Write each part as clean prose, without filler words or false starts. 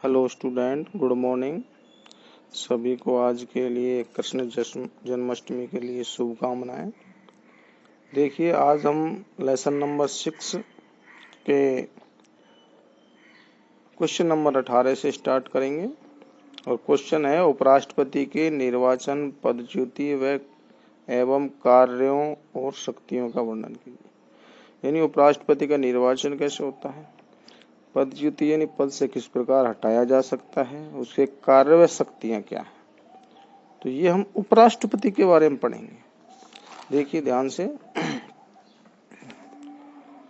Hello student, good morning. सभी को आज के लिए कृष्ण जन्माष्टमी के लिए शुभकामनाएं। देखिए, आज हम लेसन नंबर 6 के क्वेश्चन नंबर 18 से स्टार्ट करेंगे। और क्वेश्चन है, उपराष्ट्रपति के निर्वाचन पदच्युति व एवं कार्यों और शक्तियों का वर्णन कीजिए। यानी उपराष्ट्रपति का निर्वाचन कैसे होता है, पदच्युति यानी पद से किस प्रकार हटाया जा सकता है, उसके कार्य व शक्तियां क्या है। तो ये हम उपराष्ट्रपति के बारे में पढ़ेंगे। देखिए ध्यान से,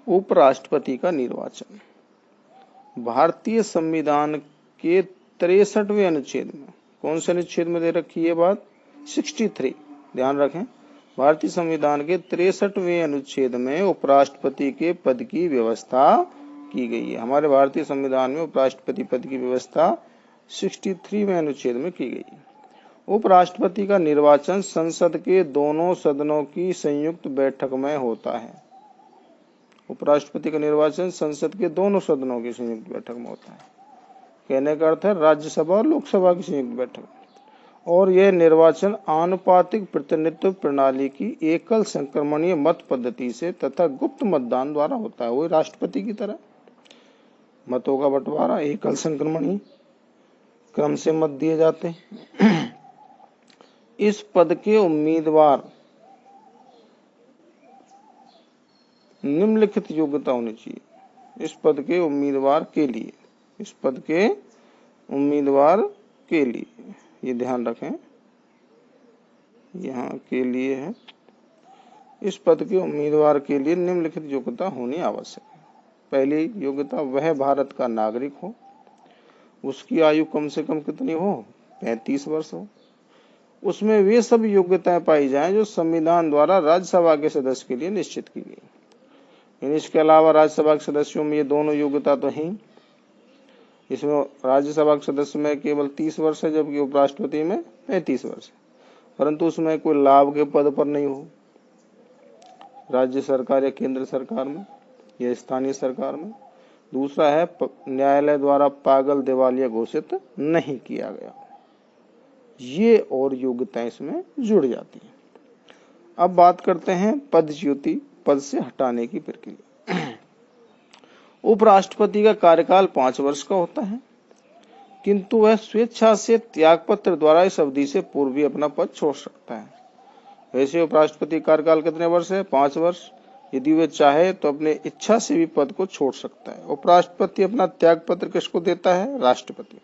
उपराष्ट्रपति का निर्वाचन भारतीय संविधान के 63वें अनुच्छेद में, कौन से अनुच्छेद में दे रखी है बात, 63, ध्यान रखें। भारतीय संविधान के 63वें अनुच्छेद में उपराष्ट्रपति के पद की व्यवस्था की गई है। हमारे भारतीय संविधान में उपराष्ट्रपति पद की व्यवस्था 63वें अनुच्छेद में की गई है। उपराष्ट्रपति का निर्वाचन संसद के दोनों सदनों की संयुक्त बैठक में होता है। उपराष्ट्रपति का निर्वाचन संसद के दोनों सदनों की संयुक्त बैठक में होता है। कहने का अर्थ है राज्यसभा और लोकसभा की संयुक्त बैठक। और यह निर्वाचन आनुपातिक प्रतिनिधित्व प्रणाली की एकल संक्रमणीय मत पद्धति से तथा गुप्त मतदान द्वारा होता है। वही राष्ट्रपति की तरह मतों का बंटवारा एकल संक्रमणीय क्रम से मत दिए जाते हैं। इस पद के उम्मीदवार निम्नलिखित योग्यता होनी चाहिए। इस पद के उम्मीदवार के लिए, इस पद के उम्मीदवार के लिए, ये ध्यान रखें, यहाँ के लिए है। इस पद के उम्मीदवार के लिए निम्नलिखित योग्यता होनी आवश्यक है। पहली योग्यता, वह भारत का नागरिक हो, उसकी आयु कम से कम कितनी हो, 35 वर्ष हो, उसमें वे सब योग्यताएं पाई जाएं जो संविधान द्वारा राज्यसभा के सदस्य के लिए निश्चित की गई। इसके अलावा राज्यसभा के सदस्यों में ये दोनों योग्यता तो हैं। इसमें राज्यसभा के सदस्य में केवल 30 वर्ष है, जबकि उपराष्ट्रपति में 35 वर्ष है, परंतु उसमें कोई लाभ के पद पर नहीं हो, राज्य सरकार या केंद्र सरकार में या स्थानीय सरकार में। दूसरा है, न्यायालय द्वारा पागल दिवालिया घोषित नहीं किया गया। ये और योग्यताएं इसमें जुड़ जाती हैं। अब बात करते हैं पदच्युति, पद से हटाने की प्रक्रिया। उपराष्ट्रपति का कार्यकाल 5 वर्ष का होता है, किंतु वह स्वेच्छा से त्यागपत्र द्वारा इस अवधि से पूर्व भी अपना पद छोड़ सकता है। वैसे उपराष्ट्रपति कार्यकाल कितने वर्ष है, 5 वर्ष। यदि वह चाहे तो अपने इच्छा से भी पद को छोड़ सकता है। उपराष्ट्रपति अपना त्यागपत्र किसको देता है, राष्ट्रपति।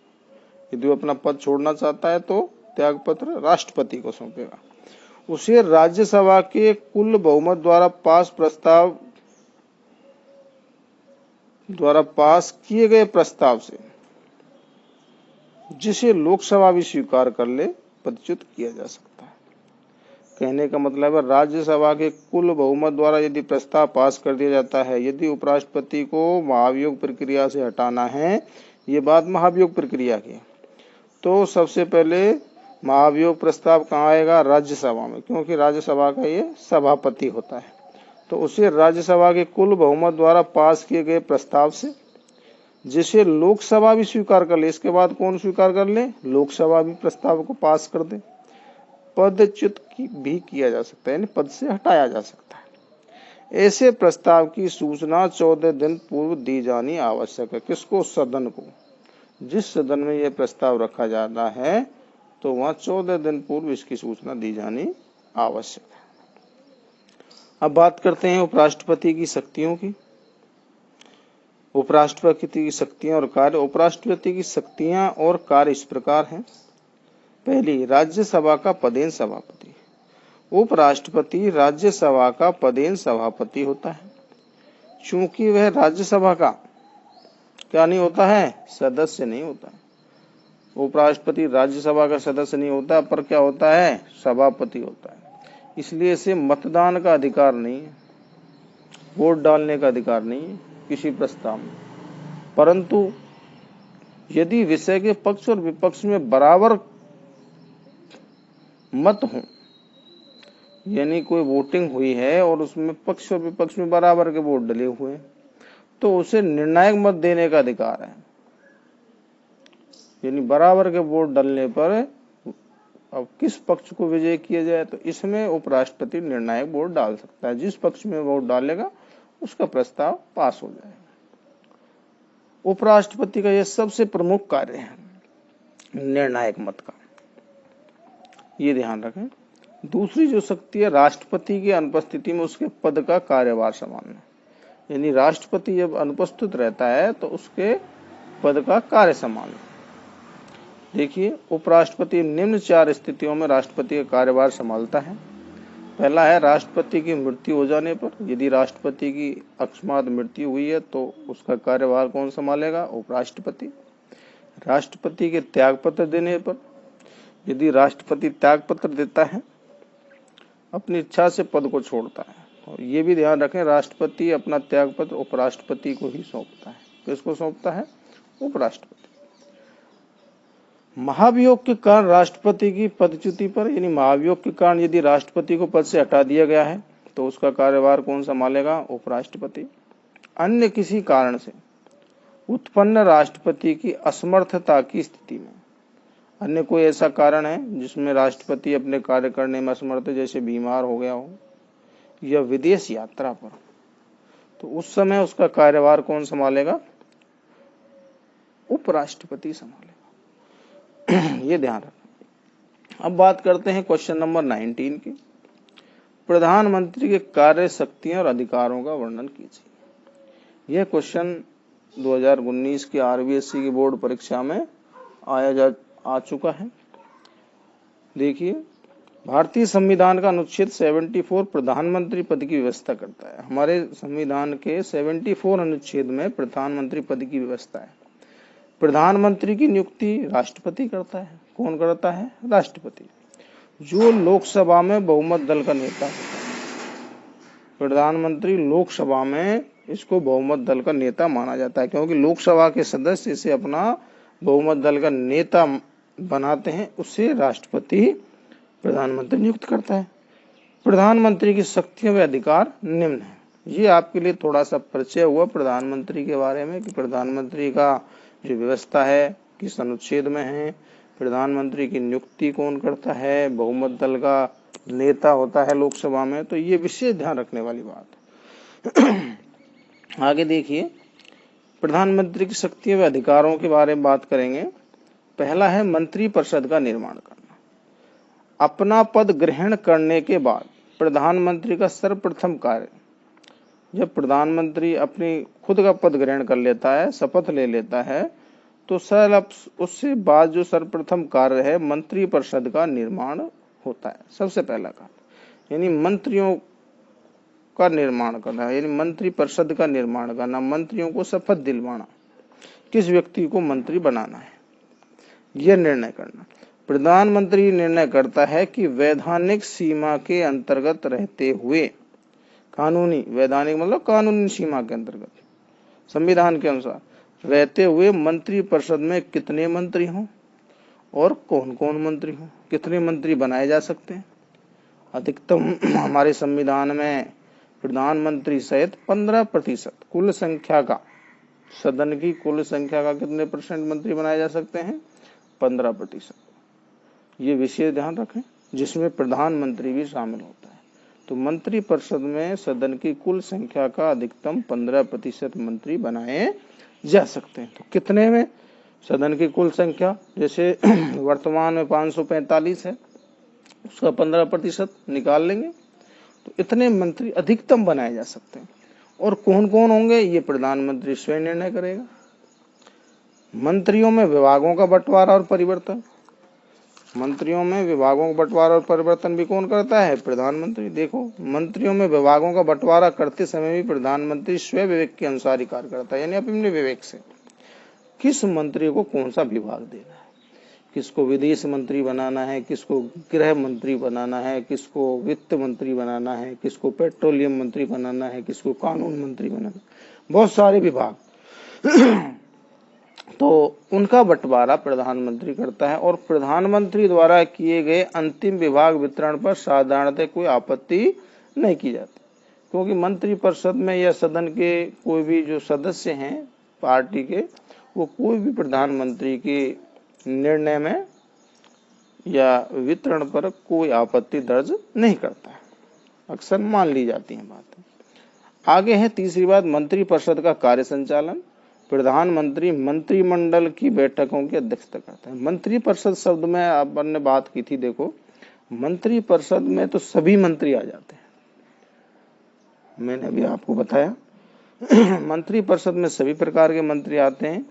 यदि वो अपना पद छोड़ना चाहता है तो त्यागपत्र राष्ट्रपति को सौंपेगा। उसे राज्यसभा के कुल बहुमत द्वारा पास किए गए प्रस्ताव से, जिसे लोकसभा भी स्वीकार कर ले, पदच्युत किया जा सकता है। कहने का मतलब है, राज्यसभा के कुल बहुमत द्वारा यदि प्रस्ताव पास कर दिया जाता है, यदि उपराष्ट्रपति को महाभियोग प्रक्रिया से हटाना है, ये बात महाभियोग प्रक्रिया की, तो सबसे पहले महाभियोग प्रस्ताव कहाँ आएगा, राज्यसभा में, क्योंकि राज्यसभा का ये सभापति होता है। तो उसे राज्यसभा के कुल बहुमत द्वारा पास किए गए प्रस्ताव से, जिसे लोकसभा भी स्वीकार कर ले, इसके बाद कौन स्वीकार कर ले, लोकसभा भी प्रस्ताव को पास कर दे, पदच्युत भी किया जा सकता है, यानी पद से हटाया जा सकता है। ऐसे प्रस्ताव की सूचना 14 दिन पूर्व दी जानी आवश्यक है। किसको, सदन को। जिस सदन में यह प्रस्ताव रखा जाता है तो वहां 14 दिन पूर्व इसकी सूचना दी जानी आवश्यक है। अब बात करते हैं उपराष्ट्रपति की शक्तियों की। उपराष्ट्रपति की शक्तियां और कार्य। उपराष्ट्रपति की शक्तियां और कार्य इस प्रकार हैं। पहली, राज्यसभा का पदेन सभापति। उपराष्ट्रपति राज्यसभा का पदेन सभापति होता है। चूंकि वह राज्यसभा का क्या नहीं होता है, सदस्य नहीं होता है। उपराष्ट्रपति राज्यसभा का सदस्य नहीं होता, पर क्या होता है, सभापति होता है। इसलिए इसे मतदान का अधिकार नहीं है, वोट डालने का अधिकार नहीं है किसी प्रस्ताव में। परंतु यदि विषय के पक्ष और विपक्ष में बराबर मत हो, यानी कोई वोटिंग हुई है और उसमें पक्ष और विपक्ष में बराबर के वोट डले हुए हैं, तो उसे निर्णायक मत देने का अधिकार है। यानी बराबर के वोट डालने पर अब किस पक्ष को विजय किया जाए, तो इसमें उपराष्ट्रपति निर्णायक वोट डाल सकता है। जिस पक्ष में वोट डालेगा उसका प्रस्ताव पास हो जाएगा। उपराष्ट्रपति का यह सबसे प्रमुख कार्य है, निर्णायक मत का, ये ध्यान रखें। दूसरी जो शक्ति है, राष्ट्रपति की अनुपस्थिति में उसके पद का कार्यभार संभालना, यानी राष्ट्रपति जब अनुपस्थित रहता है तो उसके पद का कार्य संभालना। देखिए, उपराष्ट्रपति निम्न 4 स्थितियों में राष्ट्रपति का कार्यभार संभालता है। पहला है राष्ट्रपति की मृत्यु हो जाने पर, यदि राष्ट्रपति की अकस्मात मृत्यु हुई है तो उसका कार्यभार कौन संभालेगा? उपराष्ट्रपति। राष्ट्रपति के त्यागपत्र देने पर, यदि राष्ट्रपति त्यागपत्र देता है, अपनी इच्छा से पद को छोड़ता है, और ये भी ध्यान रखें राष्ट्रपति अपना त्यागपत्र उपराष्ट्रपति को ही सौंपता है। किसको सौंपता है? उपराष्ट्रपति। महाभियोग के कारण राष्ट्रपति की पदच्युति पर, यानी महाभियोग के कारण यदि राष्ट्रपति को पद से हटा दिया गया है तो उसका कार्यभार कौन संभालेगा? उपराष्ट्रपति। अन्य किसी कारण से उत्पन्न राष्ट्रपति की असमर्थता की स्थिति में, अन्य कोई ऐसा कारण है जिसमें राष्ट्रपति अपने कार्य करने में असमर्थ है, जैसे बीमार हो गया हो या विदेश यात्रा पर, तो उस समय उसका कार्यभार कौन संभालेगा? उपराष्ट्रपति संभालेगा। ये ध्यान रखें। अब बात करते हैं क्वेश्चन नंबर 19 की। प्रधानमंत्री के कार्य, शक्तियों और अधिकारों का वर्णन कीजिए। यह क्वेश्चन 2019 की आरबीएसई की बोर्ड परीक्षा में आ चुका है। देखिए, भारतीय संविधान का अनुच्छेद 74 प्रधानमंत्री पद की व्यवस्था करता है। हमारे संविधान के 74 अनुच्छेद में प्रधानमंत्री पद की व्यवस्था है। प्रधानमंत्री की नियुक्ति राष्ट्रपति करता है। कौन करता है? राष्ट्रपति, जो लोकसभा में बहुमत दल का नेता होता है। प्रधानमंत्री लोकसभा में इसको बहुमत दल का नेता माना जाता है, क्योंकि लोकसभा के सदस्य इसे अपना बहुमत दल का नेता बनाते हैं। उससे राष्ट्रपति प्रधानमंत्री नियुक्त करता है। प्रधानमंत्री की शक्तियां व अधिकार निम्न है। ये आपके लिए थोड़ा सा परिचय हुआ प्रधानमंत्री के बारे में कि प्रधानमंत्री का जो व्यवस्था है किस अनुच्छेद में है, प्रधानमंत्री की नियुक्ति कौन करता है, बहुमत दल का नेता होता है लोकसभा में। तो ये विशेष ध्यान रखने वाली बात है। आगे देखिए, प्रधानमंत्री की शक्तियों व अधिकारों के बारे में बात करेंगे। पहला है मंत्रिपरिषद का निर्माण करना। अपना पद ग्रहण करने के बाद प्रधानमंत्री का सर्वप्रथम कार्य, जब प्रधानमंत्री अपनी खुद का पद ग्रहण कर लेता है, शपथ ले लेता है, तो उससे बाद जो सर्वप्रथम कार्य है मंत्रिपरिषद का निर्माण होता है। सबसे पहला कार्य यानी मंत्रियों का निर्माण करना, यानी मंत्रिपरिषद का निर्माण करना, मंत्रियों को शपथ दिलवाना, किस व्यक्ति को मंत्री बनाना है यह निर्णय करना। प्रधानमंत्री निर्णय करता है कि वैधानिक सीमा के अंतर्गत रहते हुए, कानूनी, वैधानिक मतलब कानूनी सीमा के अंतर्गत, संविधान के अनुसार रहते हुए मंत्रिपरिषद में कितने मंत्री हों और कौन कौन मंत्री हों, कितने मंत्री बनाए जा सकते हैं। अधिकतम हमारे संविधान में प्रधानमंत्री सहित 15% कुल संख्या का, सदन की कुल संख्या का कितने परसेंट मंत्री बनाए जा सकते हैं? 15%। ये विशेष ध्यान रखें, जिसमें प्रधानमंत्री भी शामिल होता है। तो मंत्रिपरिषद में सदन की कुल संख्या का अधिकतम 15% मंत्री बनाए जा सकते हैं। तो कितने में? सदन की कुल संख्या जैसे वर्तमान में 545 है, उसका 15% निकाल लेंगे तो इतने मंत्री अधिकतम बनाए जा सकते हैं। और कौन कौन होंगे ये प्रधानमंत्री स्वयं निर्णय करेगा। मंत्रियों में विभागों का बंटवारा और परिवर्तन, मंत्रियों में विभागों का बंटवारा और परिवर्तन भी कौन करता है? प्रधानमंत्री। देखो, मंत्रियों में विभागों का बंटवारा करते समय भी प्रधानमंत्री स्वयं विवेक के अनुसार ही कार्य करता है, यानी अपने विवेक से किस मंत्री को कौन सा विभाग देना है, किसको विदेश मंत्री बनाना है, किसको गृह मंत्री बनाना है, किसको वित्त मंत्री बनाना है, किसको पेट्रोलियम मंत्री बनाना है, किसको कानून मंत्री बनाना है, बहुत सारे विभाग। तो उनका बंटवारा प्रधानमंत्री करता है। और प्रधानमंत्री द्वारा किए गए अंतिम विभाग वितरण पर साधारणतः कोई आपत्ति नहीं की जाती, क्योंकि मंत्रिपरिषद में या सदन के कोई भी जो सदस्य हैं पार्टी के, वो कोई भी प्रधानमंत्री के निर्णय में या वितरण पर कोई आपत्ति दर्ज नहीं करता है, अक्सर मान ली जाती है बातें। आगे है तीसरी बात, मंत्रिपरिषद का कार्य संचालन। प्रधानमंत्री मंत्रिमंडल की बैठकों की अध्यक्षता करता है। मंत्रिपरिषद शब्द में अपन ने बात की थी, देखो मंत्रिपरिषद में तो सभी मंत्री आ जाते हैं, मैंने अभी आपको बताया मंत्रिपरिषद में सभी प्रकार के मंत्री आते हैं,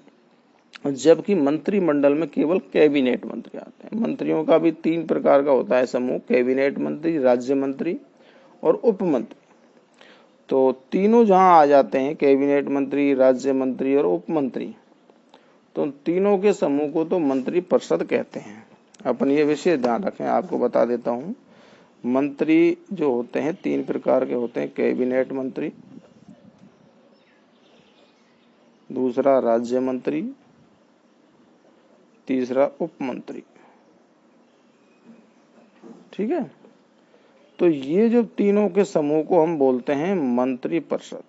जबकि मंत्रिमंडल में केवल कैबिनेट मंत्री आते हैं। मंत्रियों का भी 3 प्रकार का होता है समूह, कैबिनेट मंत्री, राज्य मंत्री और उप मंत्री। तो तीनों जहां आ जाते हैं, कैबिनेट मंत्री, राज्य मंत्री और उप मंत्री, तो तीनों के समूह को तो मंत्रिपरिषद कहते हैं। अपन ये विषय ध्यान रखें, आपको बता देता हूं। मंत्री जो होते हैं 3 प्रकार के होते हैं, कैबिनेट मंत्री, दूसरा राज्य मंत्री, तीसरा उप मंत्री। ठीक है, तो ये जो तीनों के समूह को हम बोलते हैं मंत्रिपरिषद।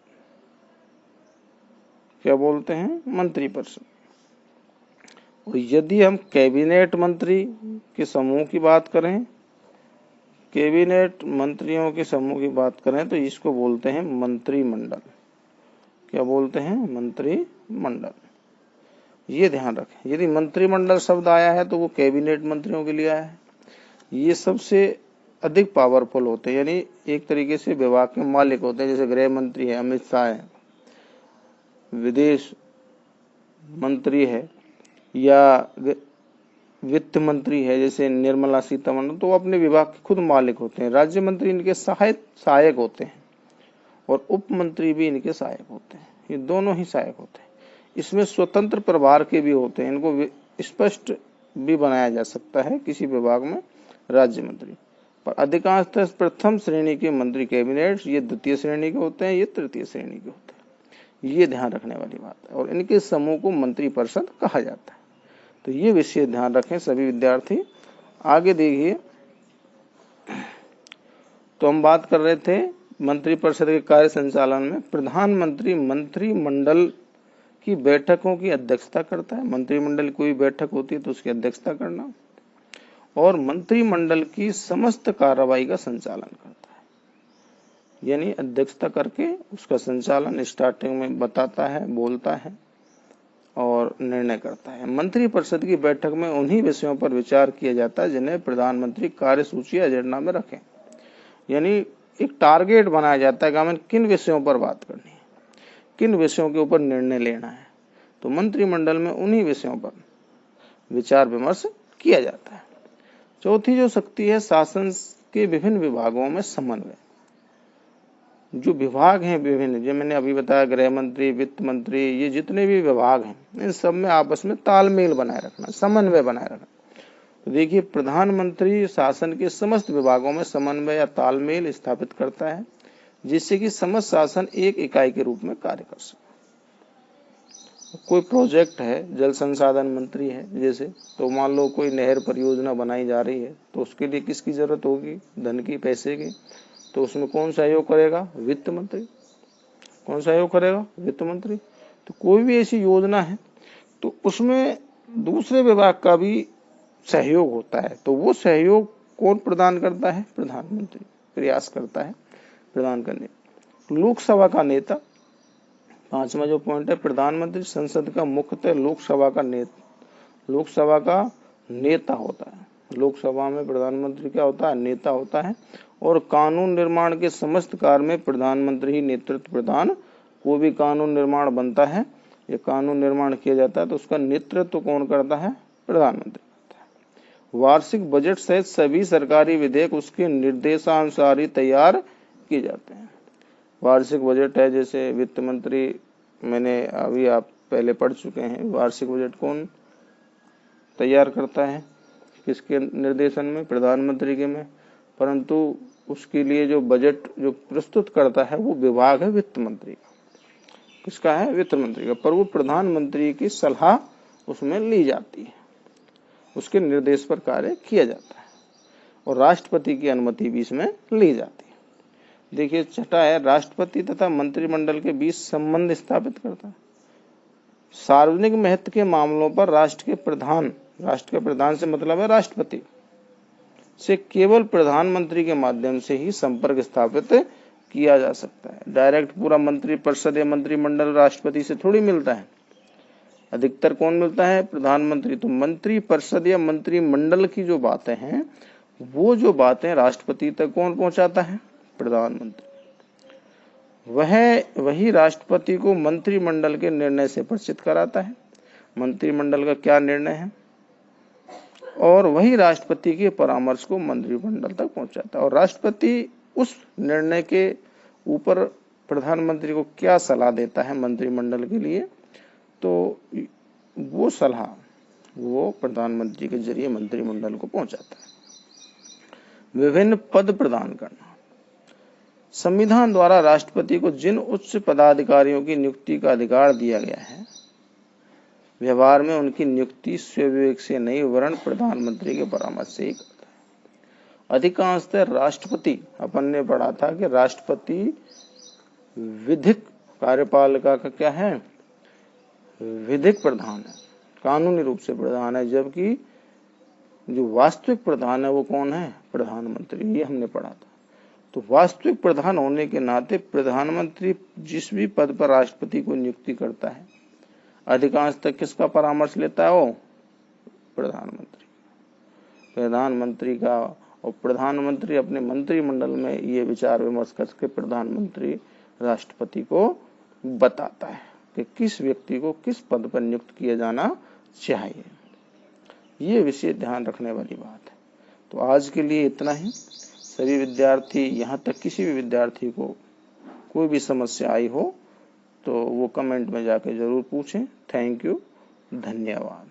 क्या बोलते हैं? मंत्रिपरिषद। और यदि हम कैबिनेट मंत्री के समूह की बात करें, कैबिनेट मंत्रियों के समूह की बात करें, तो इसको बोलते हैं मंत्रिमंडल। क्या बोलते हैं? मंत्रिमंडल। ये ध्यान रखें, यदि मंत्रिमंडल शब्द आया है तो वो कैबिनेट मंत्रियों के लिए आया है। ये सबसे अधिक पावरफुल होते हैं, यानी एक तरीके से विभाग के मालिक होते हैं। जैसे गृह मंत्री है अमित शाह है, विदेश मंत्री है, या वित्त मंत्री है जैसे निर्मला सीतारमण, तो अपने विभाग के खुद मालिक होते हैं। राज्य मंत्री इनके सहायक होते हैं और उप मंत्री भी इनके सहायक होते हैं। ये दोनों ही सहायक होते हैं। इसमें स्वतंत्र प्रभार के भी होते हैं, इनको स्पष्ट भी बनाया जा सकता है किसी विभाग में राज्य मंत्री। पर अधिकांशतः प्रथम श्रेणी के मंत्री कैबिनेट, ये द्वितीय श्रेणी के होते हैं, ये तृतीय श्रेणी के होते हैं। ये ध्यान रखने वाली बात है। और इनके समूह को मंत्रिपरिषद कहा जाता है। तो ये विषय ध्यान रखें सभी विद्यार्थी। आगे देखिए, तो हम बात कर रहे थे मंत्रिपरिषद के कार्य संचालन में प्रधानमंत्री मंत्रिमंडल की बैठकों की अध्यक्षता करता है। मंत्रिमंडल कोई बैठक होती है तो उसकी अध्यक्षता करना, और मंत्रिमंडल की समस्त कार्रवाई का संचालन करता है, यानी अध्यक्षता करके उसका संचालन स्टार्टिंग में बताता है, बोलता है और निर्णय करता है। मंत्रिपरिषद की बैठक में उन्हीं विषयों पर विचार किया जाता है जिन्हें प्रधानमंत्री कार्यसूची एजेंडा में रखें। यानी एक टारगेट बनाया जाता है कि हमें किन विषयों पर बात करनी है, किन विषयों के ऊपर निर्णय लेना है। तो मंत्रिमंडल में उन्हीं विषयों पर विचार विमर्श किया जाता है। चौथी जो शक्ति है, शासन के विभिन्न विभागों में समन्वय। जो विभाग हैं विभिन्न, जो मैंने अभी बताया, गृह मंत्री, वित्त मंत्री, ये जितने भी विभाग हैं इन सब में आपस में तालमेल बनाए रखना, समन्वय बनाए रखना। तो देखिए, प्रधानमंत्री शासन के समस्त विभागों में समन्वय या तालमेल स्थापित करता है, जिससे कि समस्त शासन एक इकाई के रूप में कार्य कर सके। कोई प्रोजेक्ट है, जल संसाधन मंत्री है जैसे, तो मान लो कोई नहर परियोजना बनाई जा रही है, तो उसके लिए किसकी जरूरत होगी? धन की, पैसे की। तो उसमें कौन सहयोग करेगा? वित्त मंत्री। कौन सहयोग करेगा? वित्त मंत्री। तो कोई भी ऐसी योजना है तो उसमें दूसरे विभाग का भी सहयोग होता है, तो वो सहयोग कौन प्रदान करता है? प्रधानमंत्री प्रयास करता है प्रदान करने। लोकसभा का नेता, पांचवा जो पॉइंट है, प्रधानमंत्री संसद का मुख्यतः लोकसभा का नेता होता है। लोकसभा में प्रधानमंत्री क्या होता है? नेता होता है। और कानून निर्माण के समस्त कार्य में प्रधानमंत्री ही नेतृत्व प्रदान। कोई भी कानून निर्माण बनता है, ये कानून निर्माण किया जाता है, तो उसका नेतृत्व कौन करता है? प्रधानमंत्री करता है। वार्षिक बजट सहित सभी सरकारी विधेयक उसके निर्देशानुसार ही तैयार किए जाते हैं। वार्षिक बजट है, जैसे वित्त मंत्री, मैंने अभी आप पहले पढ़ चुके हैं। वार्षिक बजट कौन तैयार करता है? किसके निर्देशन में? प्रधानमंत्री के में। परंतु उसके लिए जो बजट जो प्रस्तुत करता है वो विभाग है वित्त मंत्री का। किसका है? वित्त मंत्री का। पर वो प्रधानमंत्री की सलाह उसमें ली जाती है, उसके निर्देश पर कार्य किया जाता है, और राष्ट्रपति की अनुमति भी इसमें ली जाती है। देखिए, छठा है, राष्ट्रपति तथा मंत्रिमंडल के बीच संबंध स्थापित करता है। सार्वजनिक महत्व के मामलों पर राष्ट्र के प्रधान राष्ट्र के प्रधान से मतलब है राष्ट्रपति से केवल प्रधानमंत्री के माध्यम से ही संपर्क स्थापित किया जा सकता है। डायरेक्ट पूरा मंत्री परिषद या मंत्रिमंडल राष्ट्रपति से थोड़ी मिलता है। अधिकतर कौन मिलता है? प्रधानमंत्री। तो मंत्री परिषद या मंत्रिमंडल की जो बातें हैं, वो जो बातें राष्ट्रपति तक कौन पहुंचाता है? प्रधानमंत्री। वही राष्ट्रपति को मंत्रिमंडल के निर्णय से परिचित कराता है, मंत्रिमंडल का क्या निर्णय है, और वही राष्ट्रपति के परामर्श को मंत्रिमंडल तक पहुंचाता है। और राष्ट्रपति उस निर्णय के ऊपर प्रधानमंत्री को क्या सलाह देता है मंत्रिमंडल के लिए, तो वो सलाह वो प्रधानमंत्री के जरिए मंत्रिमंडल को पहुंचाता है। विभिन्न पद प्रदान करना। संविधान द्वारा राष्ट्रपति को जिन उच्च पदाधिकारियों की नियुक्ति का अधिकार दिया गया है, व्यवहार में उनकी नियुक्ति स्वविवेक से नहीं वरन प्रधानमंत्री के परामर्श से ही करता है। अधिकांशतः राष्ट्रपति, अपन ने पढ़ा था कि राष्ट्रपति विधिक कार्यपालिका का क्या है? विधिक प्रधान है, कानूनी रूप से प्रधान है, जबकि जो वास्तविक प्रधान है वो कौन है? प्रधानमंत्री। ये हमने पढ़ा था। तो वास्तविक प्रधान होने के नाते प्रधानमंत्री जिस भी पद पर राष्ट्रपति को नियुक्ति करता है, अधिकांश तक किसका परामर्श लेता है? वो प्रधानमंत्री का। और प्रधानमंत्री अपने मंत्रिमंडल में ये विचार विमर्श करके प्रधानमंत्री राष्ट्रपति को बताता है कि किस व्यक्ति को किस पद पर नियुक्त किया जाना चाहिए। ये विषय ध्यान रखने वाली बात है। तो आज के लिए इतना ही। सभी विद्यार्थी, यहाँ तक किसी भी विद्यार्थी को कोई भी समस्या आई हो तो वो कमेंट में जाके जरूर पूछें। थैंक यू, धन्यवाद।